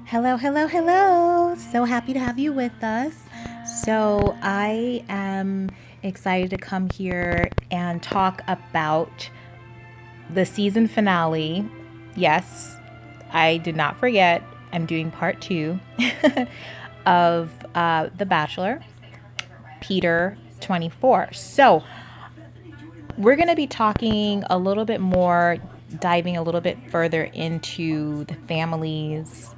Hello, hello, hello. So happy to have you with us. So, I am excited to come here and talk about the season finale. Yes, I did not forget. I'm doing part two of The Bachelor, Peter 24. So, we're going to be talking a little bit more, diving a little bit further into the families,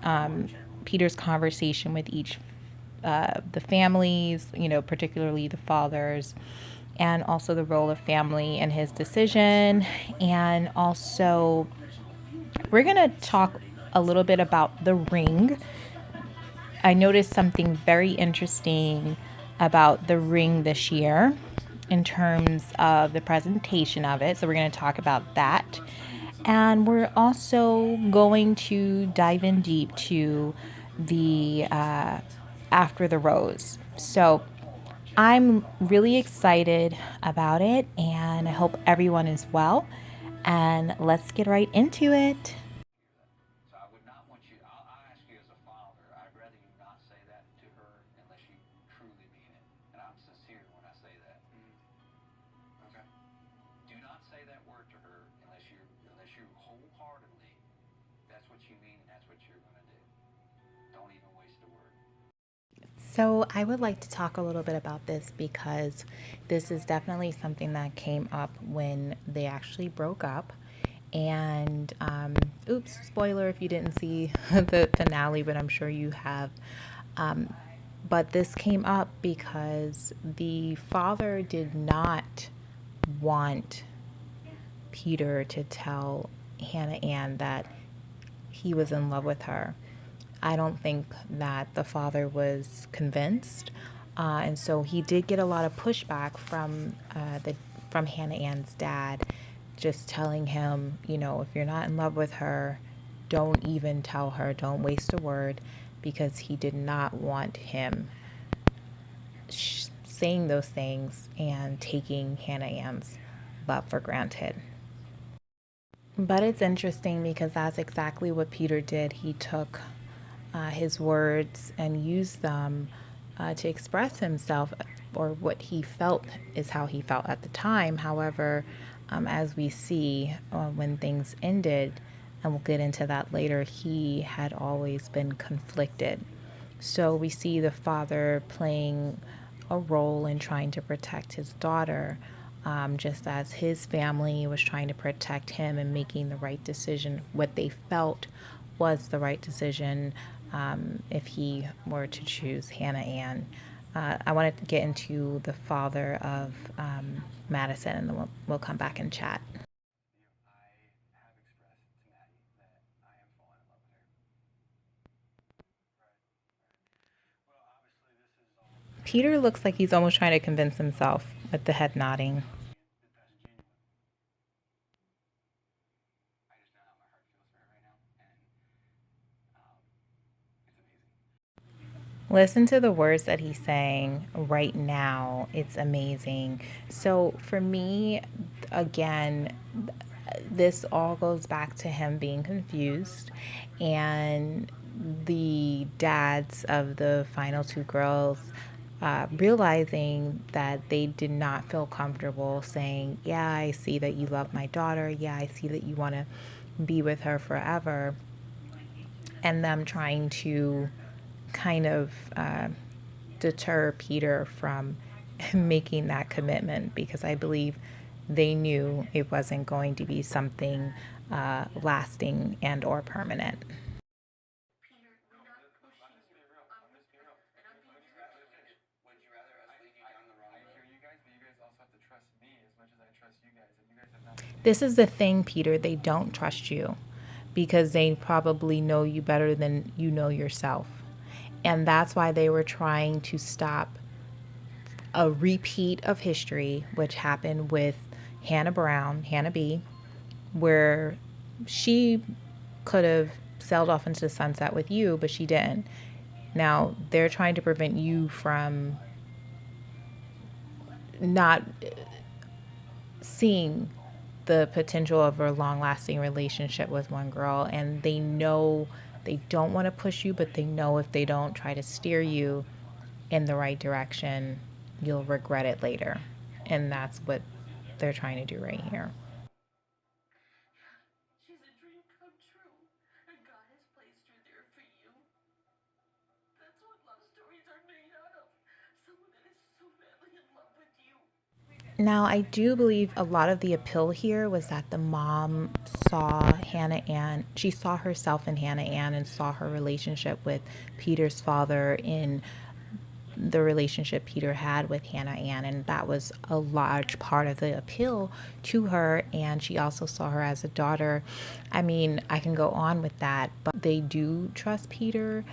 Peter's conversation with each the families, particularly the fathers, and also the role of family and his decision. And also, we're going to talk a little bit about the ring. I noticed something very interesting about the ring this year in terms of the presentation of it. So, we're going to talk about that. And we're also going to dive in deep to the after the rose. So, I'm really excited about it, and I hope everyone is well. And let's get right into it. So I would not want you, I ask you as a father, I'd rather you not say that to her unless you truly mean it. And I'm sincere when I say that. Okay. Do not say that word to her unless you wholeheartedly, that's what you mean and that's what you're going to do. Don't even waste a word. So, I would like to talk a little bit about this because this is definitely something that came up when they actually broke up. And, oops, spoiler if you didn't see the finale, but I'm sure you have. Um, but this came up because the father did not want Peter to tell Hanna Ann that he was in love with her. I don't think that the father was convinced, and so he did get a lot of pushback from Hanna Ann's dad, just telling him, if you're not in love with her, don't even tell her, don't waste a word, because he did not want him saying those things and taking Hanna Ann's love for granted. But it's interesting because that's exactly what Peter did. He took his words and used them to express himself, or what he felt is how he felt at the time. However, as we see when things ended, and we'll get into that later, he had always been conflicted. So we see the father playing a role in trying to protect his daughter, just as his family was trying to protect him and making the right decision, what they felt was the right decision, if he were to choose Hanna Ann. I want to get into the father of Madison, and then we'll come back and chat. I have expressed to Maddy that I am falling in love with her. Well, obviously, this is all Peter looks like he's almost trying to convince himself with the head nodding. that's genuine. I just know how my heart feels for her right now, and it's amazing. Listen to the words that he's saying right now. It's amazing. So, for me, again, this all goes back to him being confused, and the dads of the final two girls realizing that they did not feel comfortable saying, yeah, I see that you love my daughter. Yeah, I see that you want to be with her forever. And them trying to kind of deter Peter from making that commitment, because I believe they knew it wasn't going to be something lasting and or permanent. Would you rather us lead you down the wrong road? I hear you guys, but you guys also have to trust me as much as I trust you guys, and you guys have not been This faithful. is the thing, Peter. They don't trust you because they probably know you better than you know yourself. And that's why they were trying to stop a repeat of history, which happened with Hannah Brown, Hannah B, where she could have sailed off into the sunset with you, but she didn't. Now they're trying to prevent you from not seeing the potential of a long lasting relationship with one girl, and they know They don't want to push you, but they know if they don't try to steer you in the right direction, you'll regret it later. And that's what they're trying to do right here. She's a dream come true, and God has placed her there for you. That's what love stories are made out of. Someone that is so madly in love with you. Now, I do believe a lot of the appeal here was that the mom saw Hanna Ann, she saw herself in Hanna Ann and saw her relationship with Peter's father in the relationship Peter had with Hanna Ann, and that was a large part of the appeal to her. And she also saw her as a daughter. I mean, I can go on with that, but they do trust Peter.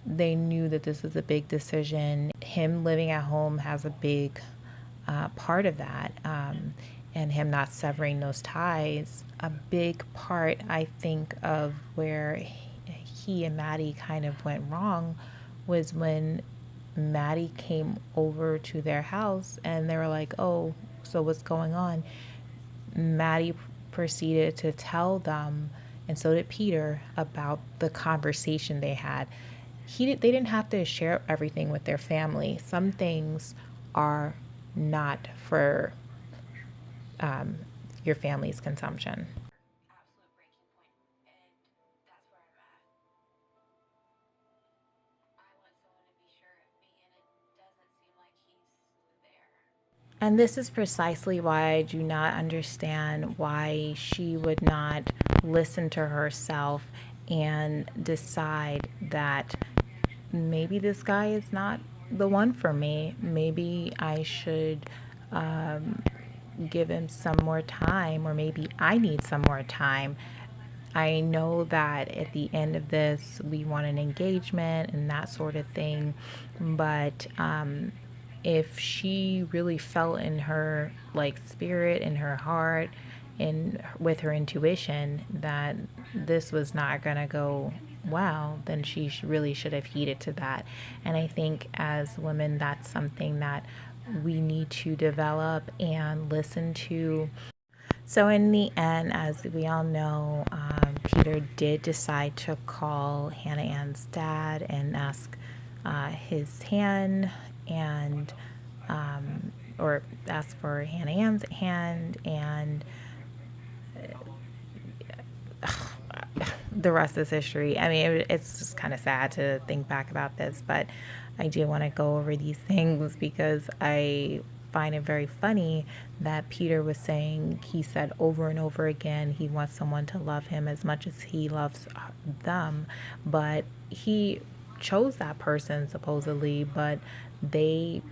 They knew that this was a big decision. Him living at home has a big part of that, and him not severing those ties. A big part, I think, of where he and Maddy kind of went wrong was when Maddy came over to their house and they were like, oh, so what's going on? Maddy proceeded to tell them, and so did Peter, about the conversation they had. They didn't have to share everything with their family. Some things are not for your family's consumption. Absolute breaking point, and that's where I'm at. I want someone to be sure of me, and it doesn't seem like he's there. And this is precisely why I do not understand why she would not listen to herself and decide that maybe this guy is not the one for me. Maybe I should give him some more time, or maybe I need some more time. I know that at the end of this, we want an engagement and that sort of thing, but if she really felt in her like spirit, in her heart, and with her intuition that this was not going to go well, then she really should have heeded to that. And I think as women, that's something that we need to develop and listen to. So in the end, as we all know, Peter did decide to call Hanna Ann's dad and ask his hand, and or ask for Hanna Ann's hand, and the rest is history. I mean, it's just kind of sad to think back about this, but I do want to go over these things because I find it very funny that Peter was saying, he said over and over again, he wants someone to love him as much as he loves them, but he chose that person supposedly, but he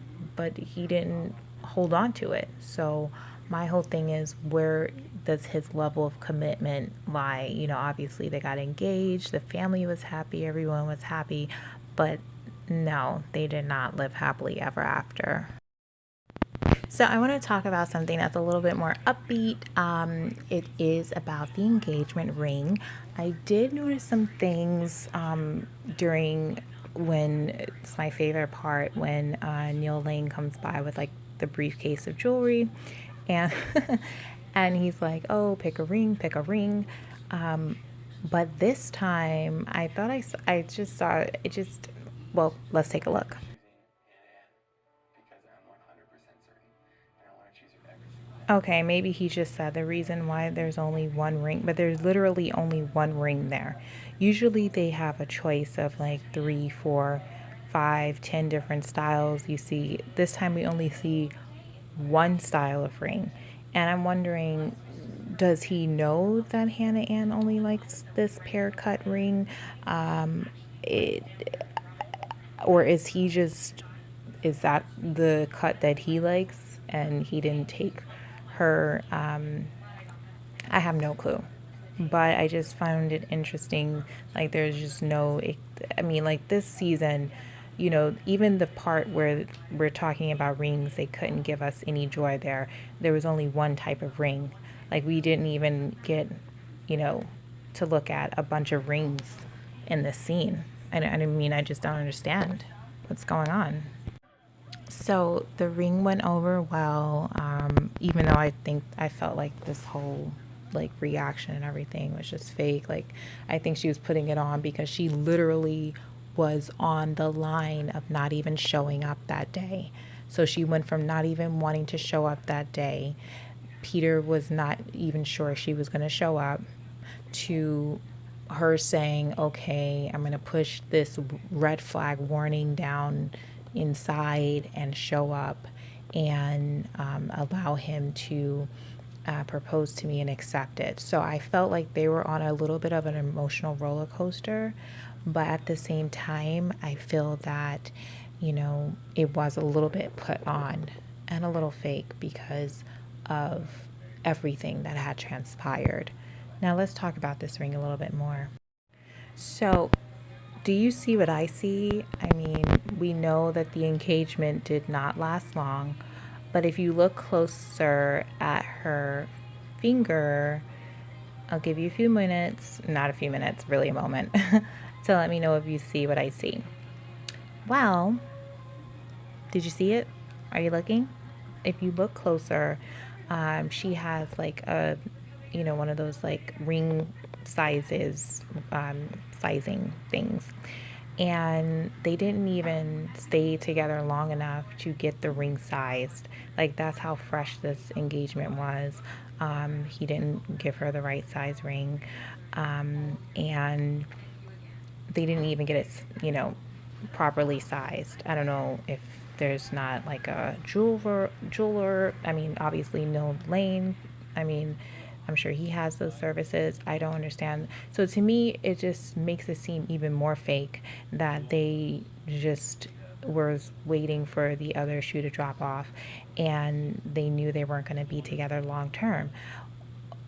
didn't hold on to it. So my whole thing is, where does his level of commitment lie? You know, obviously they got engaged, the family was happy, everyone was happy, but no, they did not live happily ever after. So I want to talk about something that's a little bit more upbeat. It is about the engagement ring. I did notice some things during, when it's my favorite part, when Neil Lane comes by with like the briefcase of jewelry, and and he's like, "Oh, pick a ring, pick a ring." But this time, I thought I just saw it. It just, well, let's take a look. Because I'm 100% certain, and I want to choose you every single day. Okay, maybe he just said the reason why there's only one ring, but there's literally only one ring there. Usually they have a choice of like 3, 4, 5, 10 different styles. You see, this time we only see one style of ring. And I'm wondering, does he know that Hanna Ann only likes this pear cut ring? It, or is he just, is that the cut that he likes and he didn't take her? I have no clue, but I just found it interesting. Like, there's just no, I mean, like this season, you know, even the part where we're talking about rings, they couldn't give us any joy there. There was only one type of ring. Like, we didn't even get, you know, to look at a bunch of rings in this scene. I mean, I just don't understand what's going on. So the ring went over well, even though I think I felt like this whole like reaction and everything was just fake. Like, I think she was putting it on because she literally was on the line of not even showing up that day. So she went from not even wanting to show up that day. Peter was not even sure she was going to show up, to her saying, okay, I'm going to push this red flag warning down inside and show up and allow him to propose to me and accept it. So I felt like they were on a little bit of an emotional roller coaster. But at the same time, I feel that, it was a little bit put on and a little fake because of everything that had transpired. Now let's talk about this ring a little bit more. So, do you see what I see? I mean, we know that the engagement did not last long, but if you look closer at her finger, I'll give you a few minutes, not a few minutes, really a moment, to let me know if you see what I see. Well, did you see it? Are you looking? If you look closer, she has like a, one of those like ring sizes, sizing things. And they didn't even stay together long enough to get the ring sized. Like, that's how fresh this engagement was. He didn't give her the right size ring. And they didn't even get it, properly sized. I don't know if there's not like a jeweler. I mean, obviously no Lane. I mean, I'm sure he has those services. I don't understand. So to me, it just makes it seem even more fake that they just were waiting for the other shoe to drop off and they knew they weren't going to be together long term.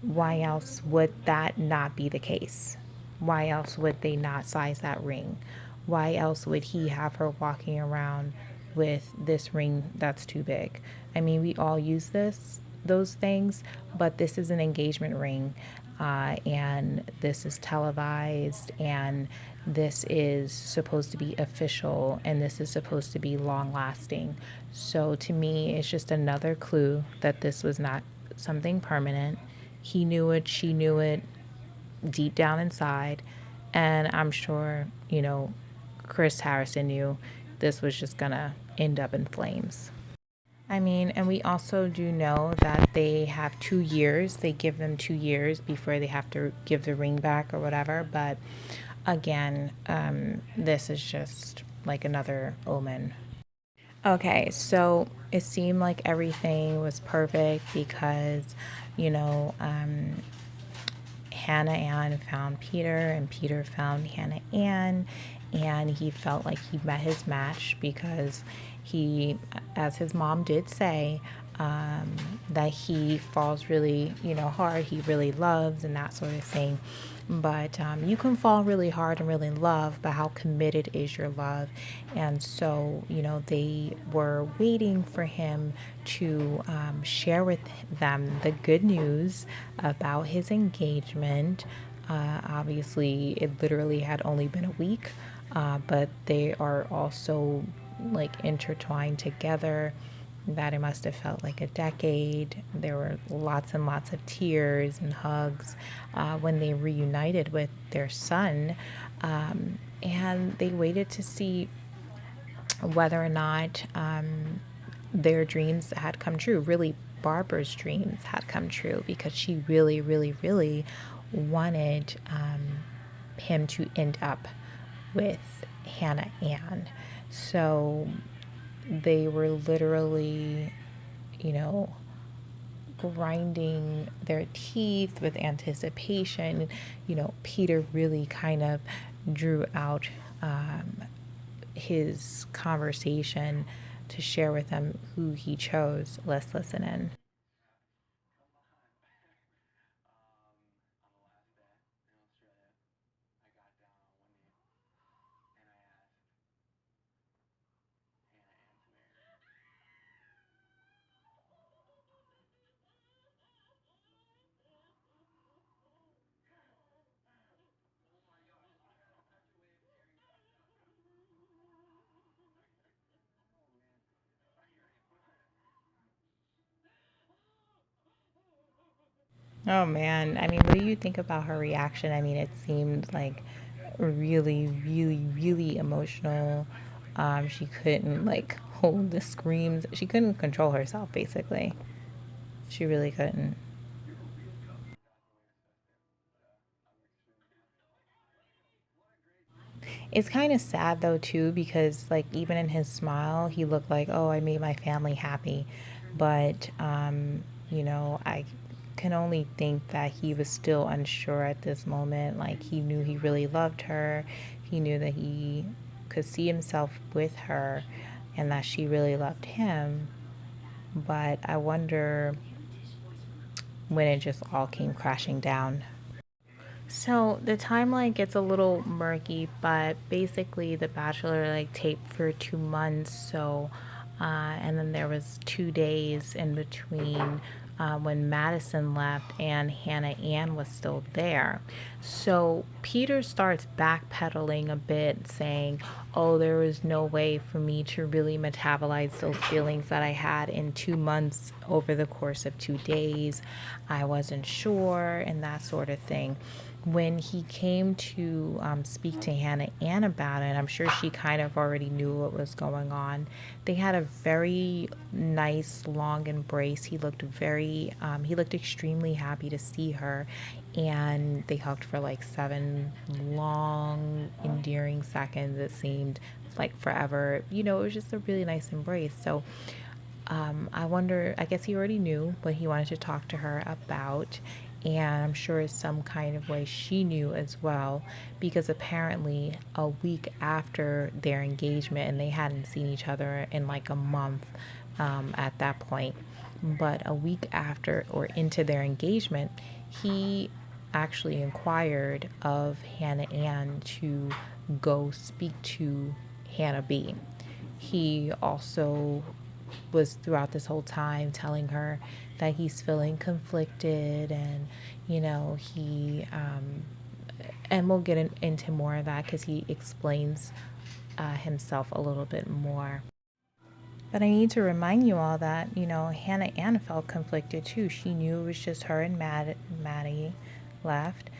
Why else would that not be the case? Why else would they not size that ring? Why else would he have her walking around with this ring that's too big? I mean, we all use those things, but this is an engagement ring, and this is televised, and this is supposed to be official, and this is supposed to be long lasting. So to me, it's just another clue that this was not something permanent. He knew it, she knew it deep down inside. And I'm sure, Chris Harrison knew this was just gonna end up in flames. I mean, and we also do know that they have 2 years. They give them 2 years before they have to give the ring back or whatever. But again, this is just like another omen. Okay, so it seemed like everything was perfect because, you know, um, Hanna Ann found Peter and Peter found Hanna Ann, and he felt like he met his match because he, as his mom did say, that he falls really, hard. He really loves and that sort of thing. But you can fall really hard and really love, but how committed is your love? And so, they were waiting for him to share with them the good news about his engagement. Obviously, it literally had only been a week, but they are also like intertwined together, that it must have felt like a decade. There were lots and lots of tears and hugs when they reunited with their son. And they waited to see whether or not their dreams had come true. Really, Barbara's dreams had come true because she really, really, really wanted him to end up with Hanna Ann. So they were literally, you know, grinding their teeth with anticipation. Peter really kind of drew out his conversation to share with them who he chose. Let's listen in. Oh man, I mean, what do you think about her reaction? I mean, it seemed like really, really, really emotional. She couldn't like hold the screams. She couldn't control herself, basically. She really couldn't. It's kind of sad though too because like even in his smile, he looked like, "Oh, I made my family happy." But I can only think that he was still unsure at this moment. Like he knew he really loved her. He knew that he could see himself with her and that she really loved him. But I wonder when it just all came crashing down. So the timeline gets a little murky, but basically the Bachelor like taped for 2 months. And then there was 2 days in between when Madison left and Hanna Ann was still there. So Peter starts backpedaling a bit, saying, "Oh, there was no way for me to really metabolize those feelings that I had in 2 months over the course of 2 days. I wasn't sure," and that sort of thing. When he came to speak to Hanna Ann about it, I'm sure she kind of already knew what was going on. They had a very nice long embrace. He looked extremely happy to see her, and they hugged for like 7 long, endearing seconds. It seemed like forever. It was just a really nice embrace. So I wonder, I guess he already knew what he wanted to talk to her about. And I'm sure in some kind of way she knew as well, because apparently a week after their engagement, and they hadn't seen each other in like a month at that point, but a week after or into their engagement, he actually inquired of Hanna Ann to go speak to Hannah B. He also was throughout this whole time telling her that he's feeling conflicted and he and we'll get into more of that because he explains himself a little bit more. But I need to remind you all that Hannah Ann felt conflicted too. She knew it was just her and Maddy left.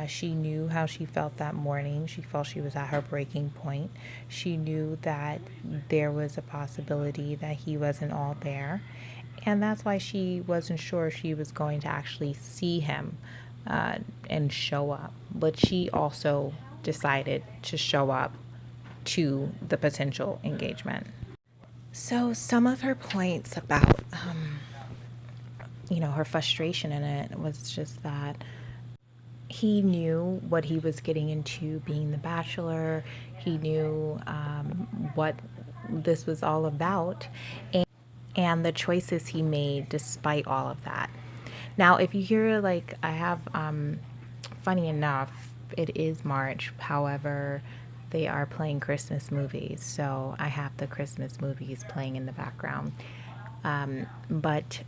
She knew how she felt that morning. She felt she was at her breaking point. She knew that there was a possibility that he wasn't all there. And that's why she wasn't sure she was going to actually see him and show up. But she also decided to show up to the potential engagement. So, some of her points about, her frustration in it was just that he knew what he was getting into being the Bachelor. He knew what this was all about and the choices he made despite all of that. Now, if you hear like I have, funny enough, it is March. However, they are playing Christmas movies. So I have the Christmas movies playing in the background. But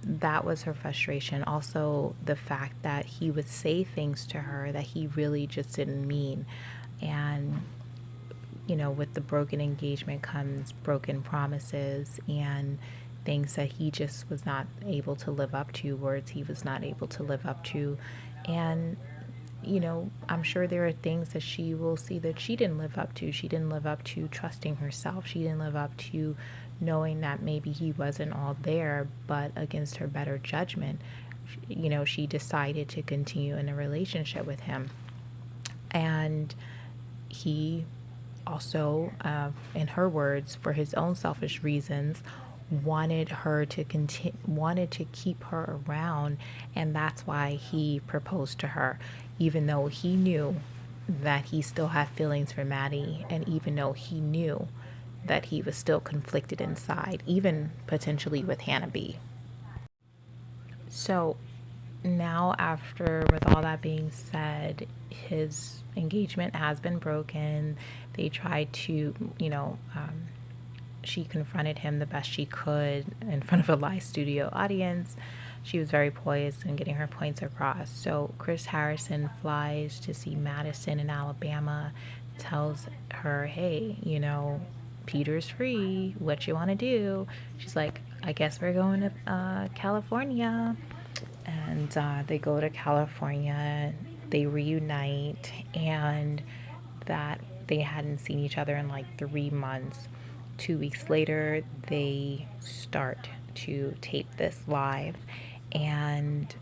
that was her frustration. Also, the fact that he would say things to her that he really just didn't mean. And, with the broken engagement comes broken promises and things that he just was not able to live up to, words he was not able to live up to. And I'm sure there are things that she will see that she didn't live up to. She didn't live up to trusting herself. She didn't live up to knowing that maybe he wasn't all there, but against her better judgment, she decided to continue in a relationship with him. And he also, in her words, for his own selfish reasons, wanted to keep her around, and that's why he proposed to her, even though he knew that he still had feelings for Maddy, and even though he knew that he was still conflicted inside, even potentially with Hanna B. So now, after with all that being said, his engagement has been broken. They tried to, she confronted him the best she could in front of a live studio audience. She was very poised in getting her points across. So Chris Harrison flies to see Madison in Alabama, tells her, "Hey, Peter's free. What you want to do?" She's like, "I guess we're going to California." And and they go to California. They reunite, and that they hadn't seen each other in like 3 months. 2 weeks later, they start to tape this live, and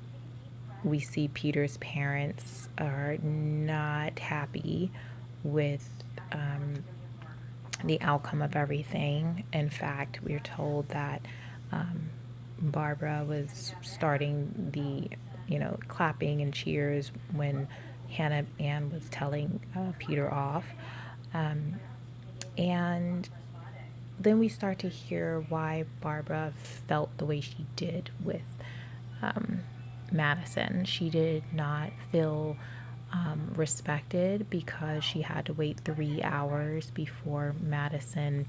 we see Peter's parents are not happy with the outcome of everything. In fact, we're told that Barbara was starting the, clapping and cheers when Hanna Ann was telling Peter off. And then we start to hear why Barbara felt the way she did with Madison. She did not feel respected because she had to wait 3 hours before Madison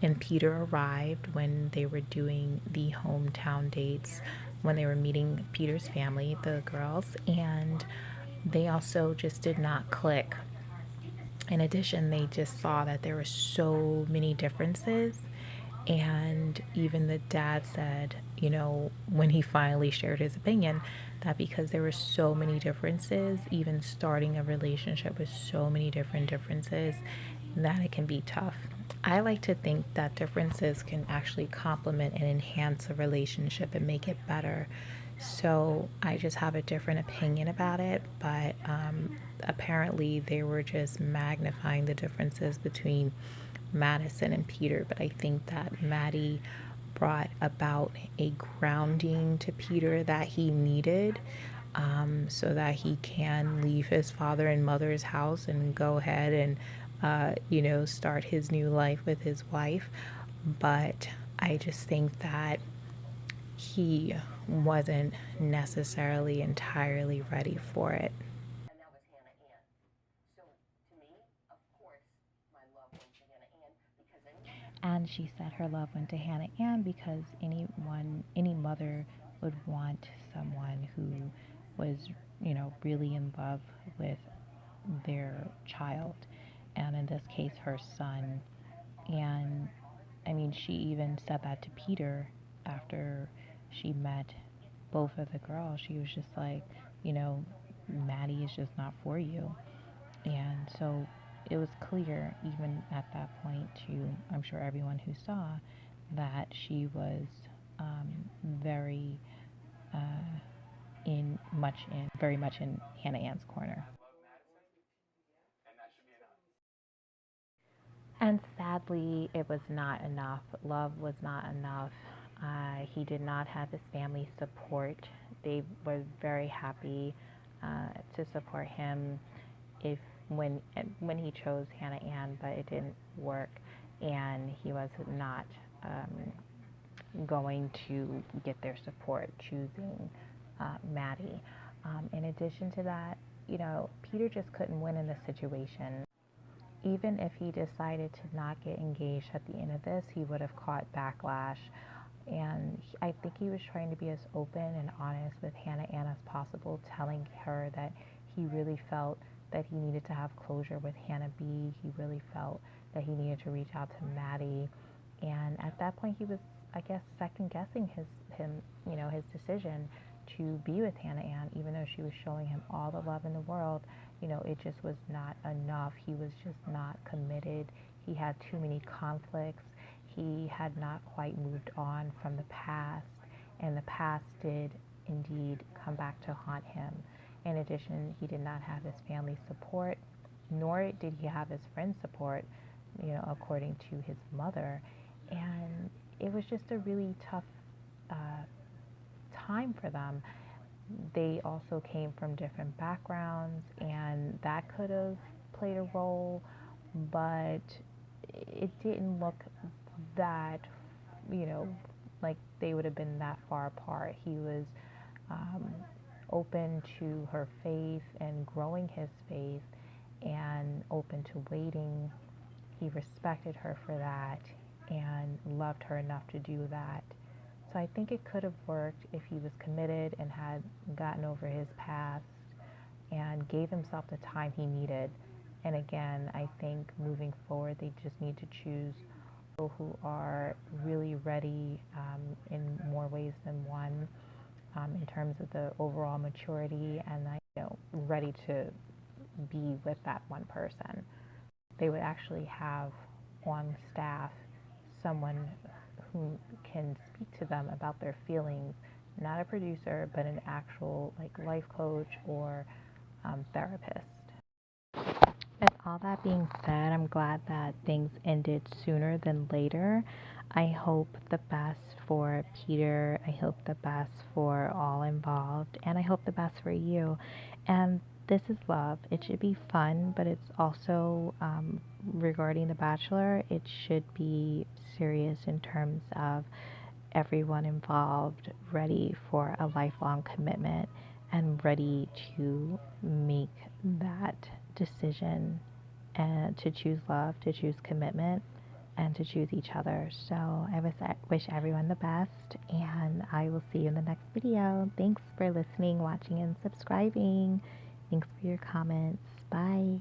and Peter arrived when they were doing the hometown dates, when they were meeting Peter's family, the girls, and they also just did not click. In addition, they just saw that there were so many differences. And even the dad said, when he finally shared his opinion, that because there were so many differences, even starting a relationship with so many different differences, that it can be tough. I like to think that differences can actually complement and enhance a relationship and make it better. So I just have a different opinion about it, but apparently they were just magnifying the differences between Madison and Peter. But I think that Maddy brought about a grounding to Peter that he needed, so that he can leave his father and mother's house and go ahead and, start his new life with his wife. But I just think that he wasn't necessarily entirely ready for it. And that was Hanna Ann. So to me, of course, my love went to Hanna Ann because And she said her love went to Hanna Ann because any mother would want someone who was, really in love with their child, and in this case, her son. And I mean, she even said that to Peter after she met both of the girls. She was just like, Maddy is just not for you. And so it was clear, even at that point, to I'm sure everyone who saw, that she was very very much in Hanna Ann's corner. And sadly, it was not enough. Love was not enough. He did not have his family support. They were very happy to support him if when he chose Hanna Ann, but it didn't work, and he was not going to get their support choosing Maddy. In addition to that, Peter just couldn't win in this situation. Even if he decided to not get engaged at the end of this, he would have caught backlash. And I think he was trying to be as open and honest with Hanna Ann as possible, telling her that he really felt that he needed to have closure with Hannah B. He really felt that he needed to reach out to Maddy. And at that point, he was, I guess, second guessing his decision to be with Hanna Ann, even though she was showing him all the love in the world. It just was not enough. He was just not committed. He had too many conflicts. He had not quite moved on from the past, and the past did indeed come back to haunt him. In addition, he did not have his family support, nor did he have his friends' support, according to his mother. And it was just a really tough time for them. They also came from different backgrounds, and that could have played a role, but it didn't look that, like they would have been that far apart. He was open to her faith and growing his faith, and open to waiting. He respected her for that and loved her enough to do that. So I think it could have worked if he was committed and had gotten over his past and gave himself the time he needed. And again, I think moving forward, they just need to choose people who are really ready in more ways than one. in terms of the overall maturity and ready to be with that one person. They would actually have on staff someone who can speak to them about their feelings, not a producer, but an actual like life coach or therapist. With all that being said, I'm glad that things ended sooner than later. I hope the best for Peter. I hope the best for all involved. And I hope the best for you. And this is love. It should be fun, but it's also, regarding The Bachelor, it should be serious in terms of everyone involved ready for a lifelong commitment and ready to make that decision and to choose love, to choose commitment, and to choose each other. So I wish everyone the best, and I will see you in the next video. Thanks for listening, watching, and subscribing. Thanks for your comments. Bye.